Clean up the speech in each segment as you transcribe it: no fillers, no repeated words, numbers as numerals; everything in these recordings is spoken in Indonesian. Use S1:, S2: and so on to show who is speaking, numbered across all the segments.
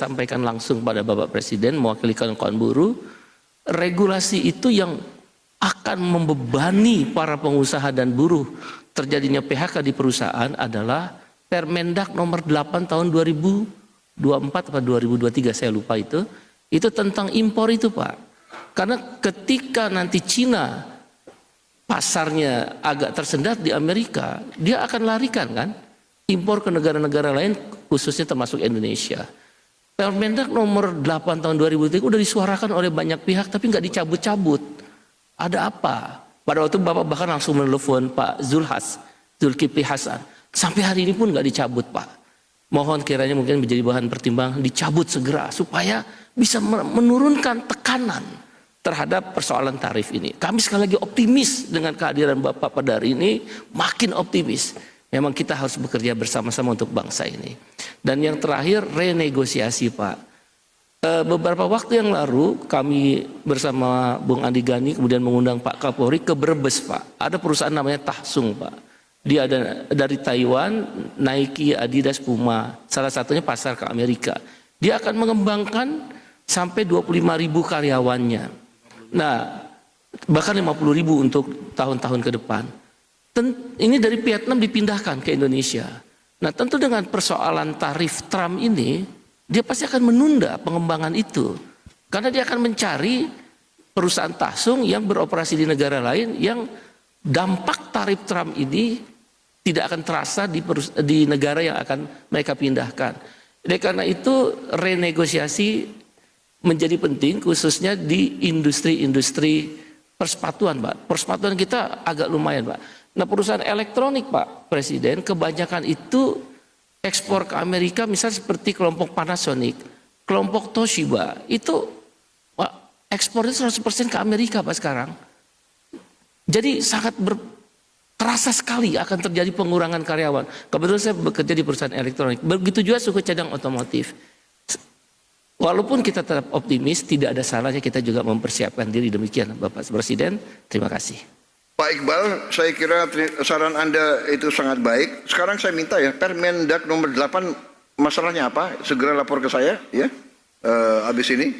S1: sampaikan langsung pada Bapak Presiden mewakili kawan-kawan buruh, regulasi itu yang akan membebani para pengusaha dan buruh terjadinya PHK di perusahaan adalah Permendak nomor 8 tahun 2024 atau 2023, saya lupa itu tentang impor itu Pak. Karena ketika nanti Cina pasarnya agak tersendat di Amerika, dia akan larikan kan impor ke negara-negara lain, khususnya termasuk Indonesia. Permendak nomor 8 tahun 2003 udah disuarakan oleh banyak pihak tapi nggak dicabut-cabut. Ada apa? Pada waktu Bapak bahkan langsung menelepon Pak Zulkifli Hasan. Sampai hari ini pun nggak dicabut Pak. Mohon kiranya mungkin menjadi bahan pertimbangan dicabut segera supaya bisa menurunkan tekanan terhadap persoalan tarif ini. Kami sekali lagi optimis dengan kehadiran Bapak pada hari ini, makin optimis. Memang kita harus bekerja bersama-sama untuk bangsa ini. Dan yang terakhir, renegosiasi Pak. Beberapa waktu yang lalu kami bersama Bung Andi Gani kemudian mengundang Pak Kapolri ke Brebes Pak. Ada perusahaan namanya Tahsung Pak. Dia ada dari Taiwan, Nike, Adidas, Puma. Salah satunya pasar ke Amerika. Dia akan mengembangkan sampai 25.000 karyawannya. Nah, bahkan 50.000 untuk tahun-tahun ke depan. Ini dari Vietnam dipindahkan ke Indonesia. Nah, tentu dengan persoalan tarif Trump ini, dia pasti akan menunda pengembangan itu. Karena dia akan mencari perusahaan Tahsung yang beroperasi di negara lain yang dampak tarif Trump ini tidak akan terasa di negara yang akan mereka pindahkan. Oleh karena itu, renegosiasi menjadi penting khususnya di industri-industri persepatuan Pak. Persepatuan kita agak lumayan Pak. Nah, perusahaan elektronik Pak Presiden kebanyakan itu ekspor ke Amerika, misalnya seperti kelompok Panasonic, kelompok Toshiba, itu Pak, ekspornya 100% ke Amerika Pak sekarang. Jadi sangat terasa sekali akan terjadi pengurangan karyawan. Kebetulan saya bekerja di perusahaan elektronik. Begitu juga suku cadang otomotif. Walaupun kita tetap optimis, tidak ada salahnya kita juga mempersiapkan diri. Demikian Bapak Presiden, terima kasih.
S2: Pak Iqbal, saya kira saran Anda itu sangat baik. Sekarang saya minta ya, Permendak nomor 8 masalahnya apa? Segera lapor ke saya ya, habis ini.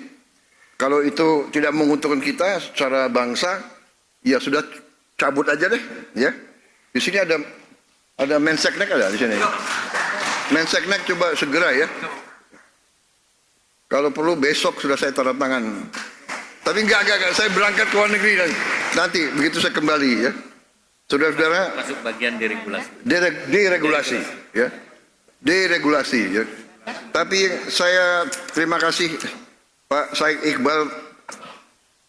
S2: Kalau itu tidak menguntungkan kita secara bangsa, ya sudah cabut aja deh ya. Di sini ada Menseknek ada di sini. Menseknek coba segera ya. Kalau perlu besok sudah saya tanda tangan. Tapi enggak, saya berangkat ke luar negeri nanti begitu saya kembali ya. Saudara-saudara,
S3: masuk bagian deregulasi.
S2: Deregulasi ya. Deregulasi ya. Tapi saya terima kasih Pak Said Iqbal.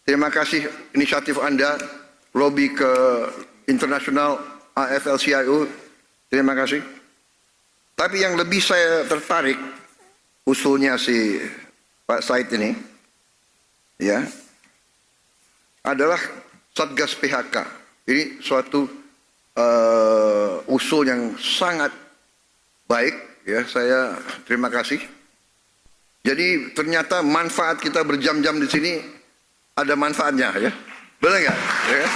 S2: Terima kasih inisiatif Anda lobby ke internasional AFL-CIO. Terima kasih. Tapi yang lebih saya tertarik usulnya si Pak Said ini ya adalah Satgas PHK. Ini suatu usul yang sangat baik ya, saya terima kasih. Jadi ternyata manfaat kita berjam-jam di sini ada manfaatnya ya. Benar nggak? Ya kan?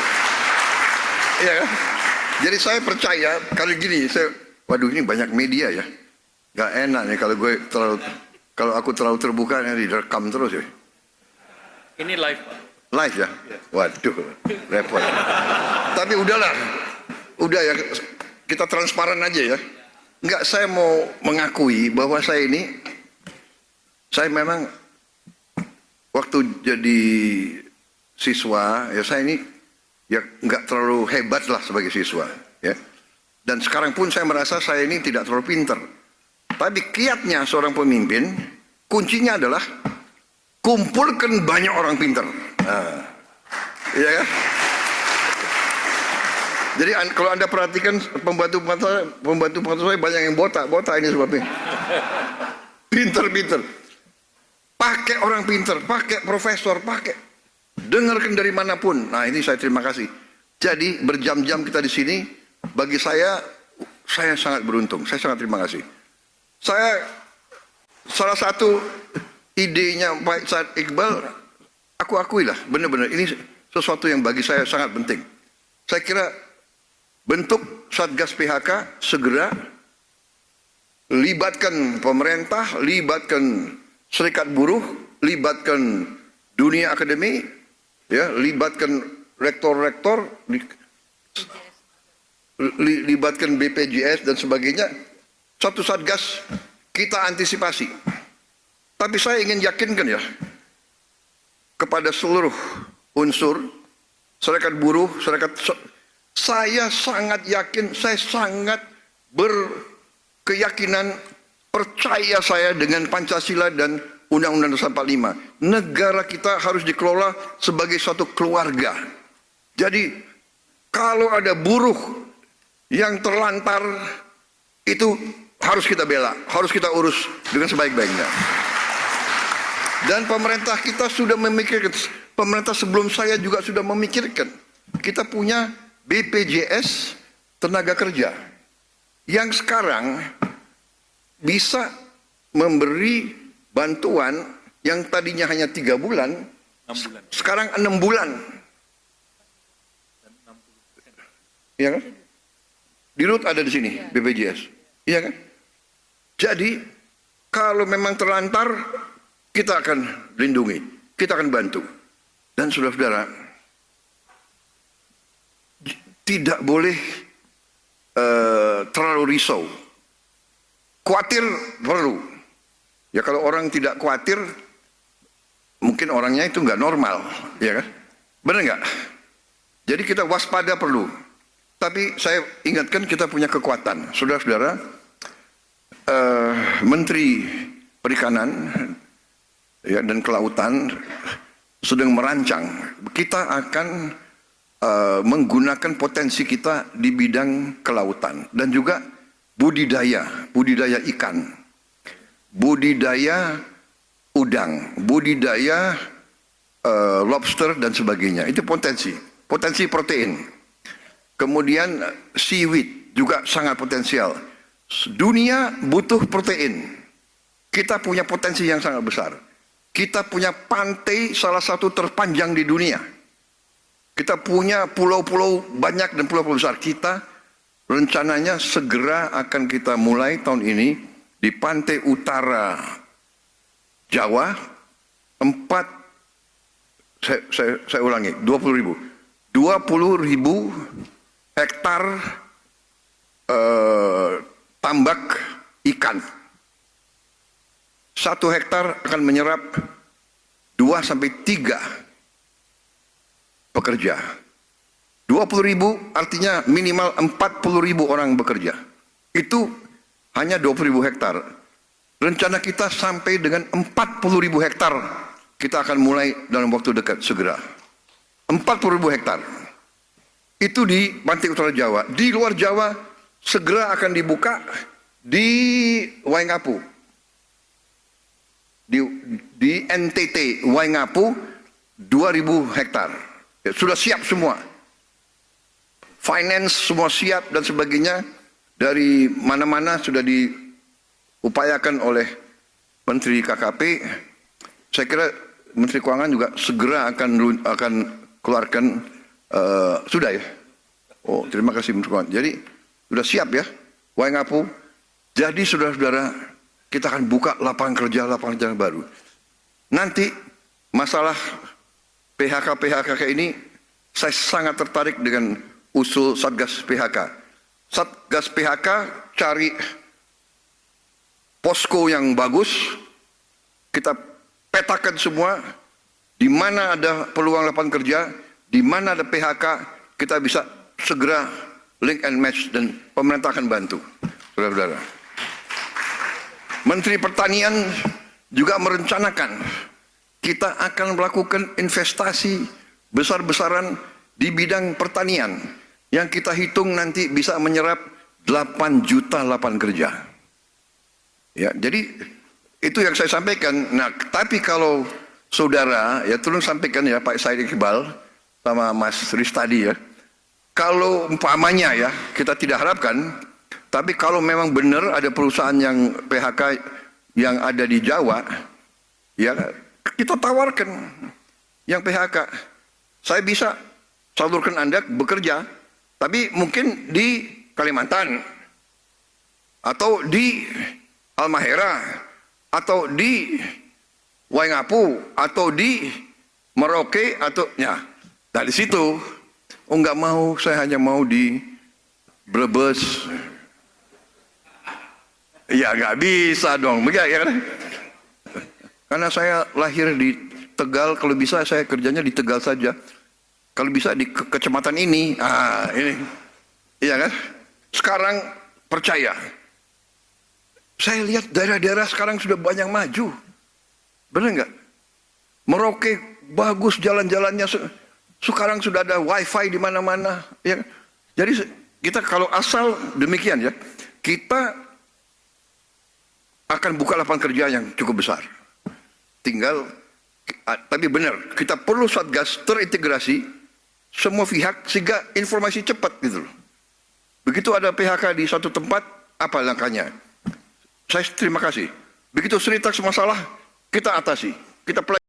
S2: Iya kan? Jadi saya percaya kalau gini, waduh ini banyak media ya. Gak enak nih kalau aku terlalu terbuka nanti direkam terus ya.
S3: Ini live Pak.
S2: Live ya? Waduh, repot. Tapi udahlah, udah ya, kita transparan aja ya. Enggak, saya mau mengakui bahwa saya memang waktu jadi siswa, ya saya ini ya enggak terlalu hebat lah sebagai siswa ya. Dan sekarang pun saya merasa saya ini tidak terlalu pintar. Tapi kiatnya seorang pemimpin, kuncinya adalah kumpulkan banyak orang pintar. Nah, iya kan? Jadi kalau Anda perhatikan pembantu-pembantu saya banyak yang botak ini sebabnya. Pintar. Pakai orang pintar, pakai profesor, dengarkan dari manapun. Nah, ini saya terima kasih. Jadi berjam-jam kita di sini, bagi saya sangat beruntung. Saya sangat terima kasih. Salah satu idenya Pak Said Iqbal, aku akuilah benar-benar ini sesuatu yang bagi saya sangat penting. Saya kira bentuk Satgas PHK segera, libatkan pemerintah, libatkan serikat buruh, libatkan dunia akademi, ya, libatkan rektor-rektor, libatkan BPJS dan sebagainya. Satu satgas kita antisipasi. Tapi saya ingin yakinkan ya kepada seluruh unsur serikat buruh, saya sangat yakin, saya sangat berkeyakinan, percaya saya dengan Pancasila dan Undang-Undang Dasar 45. Negara kita harus dikelola sebagai suatu keluarga. Jadi kalau ada buruh yang terlantar, itu harus kita bela, harus kita urus dengan sebaik-baiknya. Dan pemerintah kita sudah memikirkan, pemerintah sebelum saya juga sudah memikirkan. Kita punya BPJS tenaga kerja yang sekarang bisa memberi bantuan yang tadinya hanya 3 bulan,
S3: 6 bulan.
S2: sekarang 6 bulan. Iya kan? Di RUT ada di sini BPJS. Iya kan? Jadi kalau memang terlantar, kita akan lindungi, kita akan bantu. Dan saudara-saudara, tidak boleh terlalu risau. Khawatir perlu. Ya kalau orang tidak khawatir, mungkin orangnya itu nggak normal, ya kan? Benar nggak? Jadi kita waspada perlu. Tapi saya ingatkan kita punya kekuatan, saudara-saudara. Menteri Perikanan ya, dan Kelautan sedang merancang. Kita akan menggunakan potensi kita di bidang kelautan dan juga budidaya ikan, budidaya udang, budidaya lobster dan sebagainya. Itu potensi protein. Kemudian seaweed juga sangat potensial. Dunia butuh protein. Kita punya potensi yang sangat besar. Kita punya pantai salah satu terpanjang di dunia. Kita punya pulau-pulau banyak dan pulau-pulau besar. Kita rencananya segera akan kita mulai tahun ini di pantai utara Jawa 20.000 hektar tambak ikan. 1 hektar akan menyerap 2 sampai 3 pekerja. 20.000 artinya minimal 40.000 orang bekerja. Itu hanya 20.000 hektar. Rencana kita sampai dengan 40.000 hektar. Kita akan mulai dalam waktu dekat segera. 40.000 hektar. Itu di pantai utara Jawa. Di luar Jawa segera akan dibuka di Waingapu. Di NTT Waingapu 2.000 hektar. Ya, sudah siap semua. Finance semua siap dan sebagainya. Dari mana-mana sudah diupayakan oleh Menteri KKP. Saya kira Menteri Keuangan juga segera akan keluarkan sudah ya. Oh, terima kasih Menteri Keuangan. Jadi sudah siap ya Waingapu. Jadi saudara-saudara, kita akan buka lapangan kerja baru. Nanti masalah PHK ini, saya sangat tertarik dengan usul Satgas PHK. Satgas PHK cari posko yang bagus, kita petakan semua, di mana ada peluang lapangan kerja, di mana ada PHK, kita bisa segera link and match dan pemerintah akan bantu, saudara-saudara. Menteri Pertanian juga merencanakan kita akan melakukan investasi besar-besaran di bidang pertanian yang kita hitung nanti bisa menyerap 8 juta lapangan kerja. Ya, jadi itu yang saya sampaikan. Nah, tapi kalau saudara ya tolong sampaikan ya Pak Said Iqbal sama Mas Riz tadi ya. Kalau umpamanya ya kita tidak harapkan, tapi kalau memang benar ada perusahaan yang PHK yang ada di Jawa, ya kita tawarkan yang PHK. Saya bisa salurkan Anda bekerja, tapi mungkin di Kalimantan, atau di Halmahera, atau di Waingapu atau di Merauke atau ya dari situ. Oh nggak mau, saya hanya mau di Brebes. Ya nggak bisa dong, ya kan? Karena saya lahir di Tegal, kalau bisa saya kerjanya di Tegal saja. Kalau bisa di kecamatan ini, ini, iya kan? Sekarang percaya, saya lihat daerah-daerah sekarang sudah banyak maju, benar nggak? Merauke bagus jalan-jalannya, sekarang sudah ada wifi di mana-mana. Ya. Jadi kita kalau asal demikian ya, kita akan buka lapangan kerja yang cukup besar. Tinggal, tapi benar, kita perlu Satgas terintegrasi semua pihak sehingga informasi cepat gitu loh. Begitu ada PHK di satu tempat, apa langkahnya? Saya terima kasih. Begitu cerita masalah, kita atasi, kita pelajari.